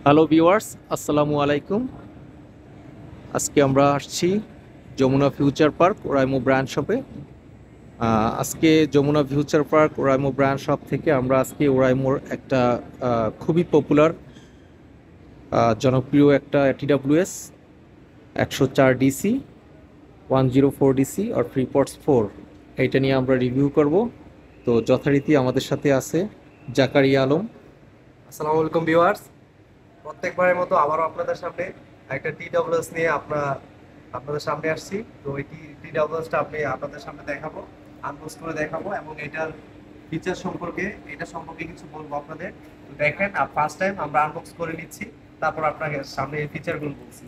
Hello viewers, আসসালামু আলাইকুম। আজকে আমরা আসছি Jamuna future park Oraimo brand শপে। আজকে Jamuna future park Oraimo brand shop থেকে আমরা আজকে ওরাইমোর একটা খুবই পপুলার জনপ্রিয় একটা টিডাব্লিউএস 104 ডিসি 104 ডিসি আর ফ্রিপোর্টস 4 এইটা নিয়ে আমরা রিভিউ করব। তো যথারীতি আমাদের সাথে আছে জাকারিয়া আলম। আসসালামু আলাইকুম ভিউয়ার্স। প্রত্যেকবারের মতো আবারও আপনাদের সামনে একটা টিডব্লিউএস নিয়ে আপনাদের সামনে আসছি। তো এই টিডব্লিউএসটা আপনাদের সামনে দেখাবো, আনবক্স করে দেখাবো এবং এটার ফিচার সম্পর্কে কিছু বলবো আপনাদের। তো দেখেন, ফার্স্ট টাইম আমরা আনবক্স করে নিচ্ছি, তারপর আপনাকে সামনে এই ফিচারগুলো বলছি।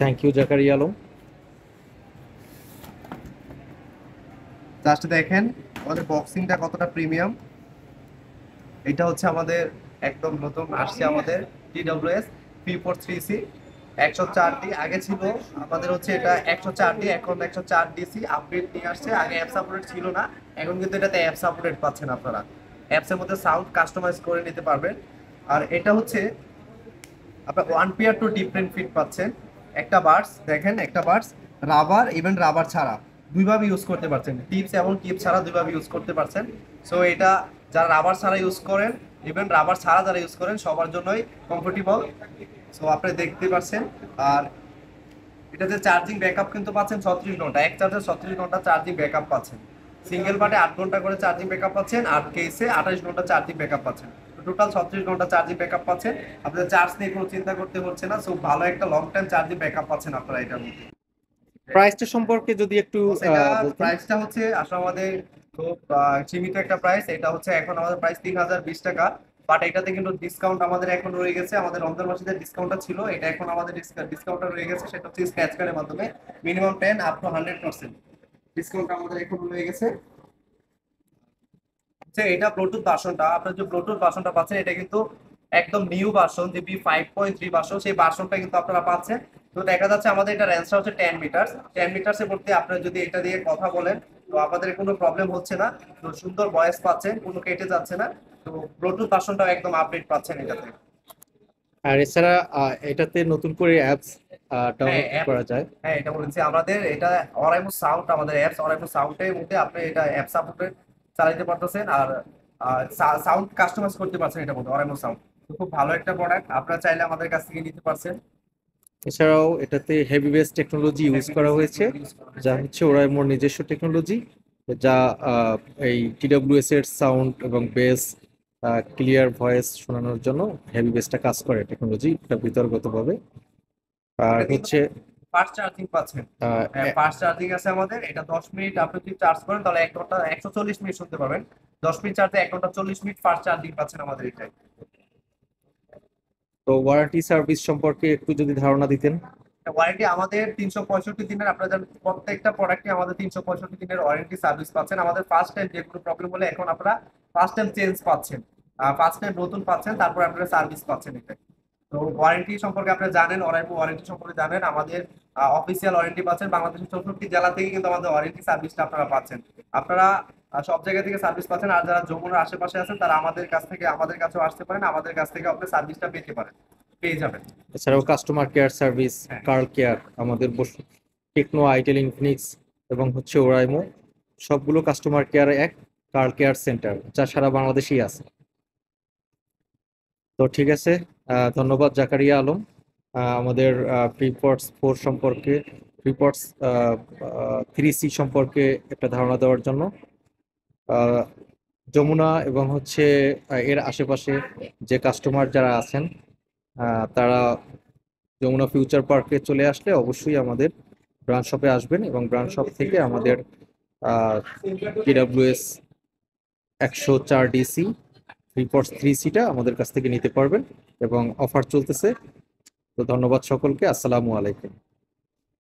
Thank you Zakaria Alam. Just দেখেন আমাদের বক্সিংটা কতটা প্রিমিয়াম। এটা হচ্ছে আমাদের একদম নতুন আসছে আমাদের টিডব্লিউএস P4 3C 104D। আগে ছিল আমাদের হচ্ছে এটা 104D, এখন 104DC আপডেট নিয়ে আসছে। আগে অ্যাপ সাপোর্টেড ছিল না, এখন কিন্তু এটাতে অ্যাপ সাপোর্টেড পাচ্ছেন আপনারা। অ্যাপসের মধ্যে সাউন্ড কাস্টমাইজ করে নিতে পারবেন। আর এটা হচ্ছে আপনার 1 পেয়ার টু ডিফারেন্ট ফিট পাচ্ছেন। একটা বাডস দেখেন, একটা বাডস রাবার, ইভেন রাবার ছাড়া দুইভাবে ইউজ করতে পারছেন। টিপস এবং টিপ ছাড়া দুইভাবে ইউজ করতে পারছেন। সো এটা যারা রাবার ছাড়া ইউজ করেন, ইভেন রাবার ছাড়া যারা ইউজ করেন, সবার জন্যই কমফোর্টেবল। সো আপনি দেখতে পাচ্ছেন। আর এটাতে চার্জিং ব্যাকআপ কিন্তু পাচ্ছেন 36 ঘন্টা, এক চার্জে 36 ঘন্টা চার্জিং ব্যাকআপ পাচ্ছেন। সিঙ্গেল পার্টে 8 ঘন্টা করে চার্জিং ব্যাকআপ পাচ্ছেন, আর কেসে 28 ঘন্টা চার্জিং ব্যাকআপ পাচ্ছেন। টোটাল 36 ঘন্টা চার্জিং ব্যাকআপ পাচ্ছেন। আপনাদের চার্জ নিয়ে কোনো চিন্তা করতে হচ্ছে না। সো ভালো একটা লং টাইম চার্জিং ব্যাকআপ পাচ্ছেন আপনারা এটার মধ্যে। প্রাইসটা সম্পর্কে যদি একটু এটা বলতেন। প্রাইসটা হচ্ছে আসলে আমাদের খুব সীমিত একটা প্রাইস। এটা হচ্ছে এখন আমাদের প্রাইস 3020 টাকা। বাট এটাতে কিন্তু ডিসকাউন্ট আমাদের এখন রয়ে গেছে। আমাদের রমজান মাসে যে ডিসকাউন্টটা ছিল, এটা এখন আমাদের ডিসকাউন্টটা রয়ে গেছে। সেটা হচ্ছে স্ক্র্যাচ কার্ডের মাধ্যমে মিনিমাম 10 আপ টু 100% ডিসকাউন্ট আমাদের এখন রয়ে গেছে। যে এটা ব্লুটুথ ভার্সনটা, আপনার যে ব্লুটুথ ভার্সনটা পাচ্ছেন, এটা কিন্তু একদম নিউ ভার্সন, যে B5.3 ভার্সন, সেই ভার্সনটা কিন্তু আপনারা পাচ্ছেন। তো দেখা যাচ্ছে আমাদের এটা রেঞ্জটা হচ্ছে 10 মিটার মধ্যে। আপনারা যদি এটা দিয়ে কথা বলেন, তো আমাদের কোনো প্রবলেম হচ্ছে না। তো সুন্দর ভয়েস পাচ্ছেন, কোনো কেটে যাচ্ছে না। তো ব্লুটুথ ভার্সনটাও একদম আপডেট পাচ্ছেন এটাতে। আর এছাড়া এটাতে নতুন করে অ্যাপস হ্যাঁ, ডাউনলোড করা যায়। হ্যাঁ, এটা বলেছি আমাদের। এটা অরাইমো সাউন্ড, আমাদের অ্যাপস অরাইমো সাউন্ডের মধ্যে আপনি এটা অ্যাপ সাপোর্টেড চালাতে পারতেছেন। আর সাউন্ড কাস্টমাইজ করতে পারছেন এটার মধ্যে অরাইমো সাউন্ড। তো খুব ভালো একটা প্রোডাক্ট, আপনারা চাইলে আমাদের কাছ থেকে নিতে পারছেন। এছাড়াও এটাতে হেভি বেস টেকনোলজি ইউজ করা হয়েছে, যা হচ্ছে ওরাইমোর নিজস্ব টেকনোলজি, যা আহ, এই টিডব্লিউএস এর সাউন্ড এবং বেস ক্লিয়ার ভয়েস শোনানোর জন্য হেভি বেসটা কাজ করে টেকনোলজি বিতর্গতভাবে। আর এটা কিন্তু হচ্ছে ফাস্ট চার্জিং পাচ্ছেন। আহ, হ্যাঁ, এ- ফাস্ট চার্জিং আছে আমাদের। এটা 10 মিনিট আপনি যদি চার্জ করেন, তাহলে 1 ঘন্টা 140 মিনিট শুনতে পাবেন। 10 মিনিট চার্জে 1 ঘন্টা 40 মিনিট ফাস্ট চার্জিং পাচ্ছেন আমাদের এটাই। তো ওয়ারেন্টি সার্ভিস সম্পর্কে একটু যদি ধারণা দিতেন। ওয়ারেন্টি আমাদের 365 দিনের। আপনারা জানেন প্রত্যেকটা প্রোডাক্টে আমাদের 365 দিনের ওয়ারেন্টি সার্ভিস পাচ্ছেন। আমাদের ফার্স্ট টাইম যে কোনো প্রবলেম হলে এখন আপনারা ফার্স্ট টাইম চেঞ্জ পাচ্ছেন, ফার্স্ট টাইম নতুন পাচ্ছেন, তারপর আপনারা সার্ভিস পাচ্ছেন এটা। তো ওয়ারেন্টি সম্পর্কে আপনারা জানেন, অরাইমো ওয়ারেন্টি সম্পর্কে জানেন। আমাদের অফিসিয়াল ওয়ারেন্টি পাচ্ছেন বাংলাদেশের 64 জেলা থেকে, কিন্তু আমাদের ওয়ারেন্টি সার্ভিসটা আপনারা পাচ্ছেন। আপনারা সব জায়গা থেকে সার্ভিস পাচ্ছেন। আর যারা যমুনার আশেপাশে আছেন, তারা আমাদের কাছেও আসতে পারেন, আমাদের কাছ থেকে আপনি সার্ভিসটা পেয়ে যাবেন। এছাড়াও কাস্টমার কেয়ার সার্ভিস, হ্যাঁ। কার্ল কেয়ার, আমাদের টেকনো, আইটেল, ইনফিনিক্স এবং হচ্ছে ওরাইমো, সবগুলো কাস্টমার কেয়ার এক কার্ল কেয়ার সেন্টার, যা সারা বাংলাদেশেই আছে। তো ঠিক আছে, ধন্যবাদ জাকারিয়া আলম আমাদের ফ্রিপোর্টস 4 সম্পর্কে, ফ্রিপোর্টস 3C সম্পর্কে একটা ধারণা দেওয়ার জন্য। আহ, যমুনা এবং হচ্ছে এর আশেপাশে যে কাস্টমার যারা আছেন, তারা যমুনা ফিউচার পার্কে চলে আসলে অবশ্যই আমাদের ব্রাঞ্চ শপে আসবেন এবং ব্রাঞ্চ শপ থেকে আমাদের টিডব্লিউএস 104 ডিসি ফ্রিপোর্টস 3Cটা আমাদের কাছ থেকে নিতে পারবেন এবং অফার চলতেছে। তো ধন্যবাদ সকলকে, আসসালামু আলাইকুম।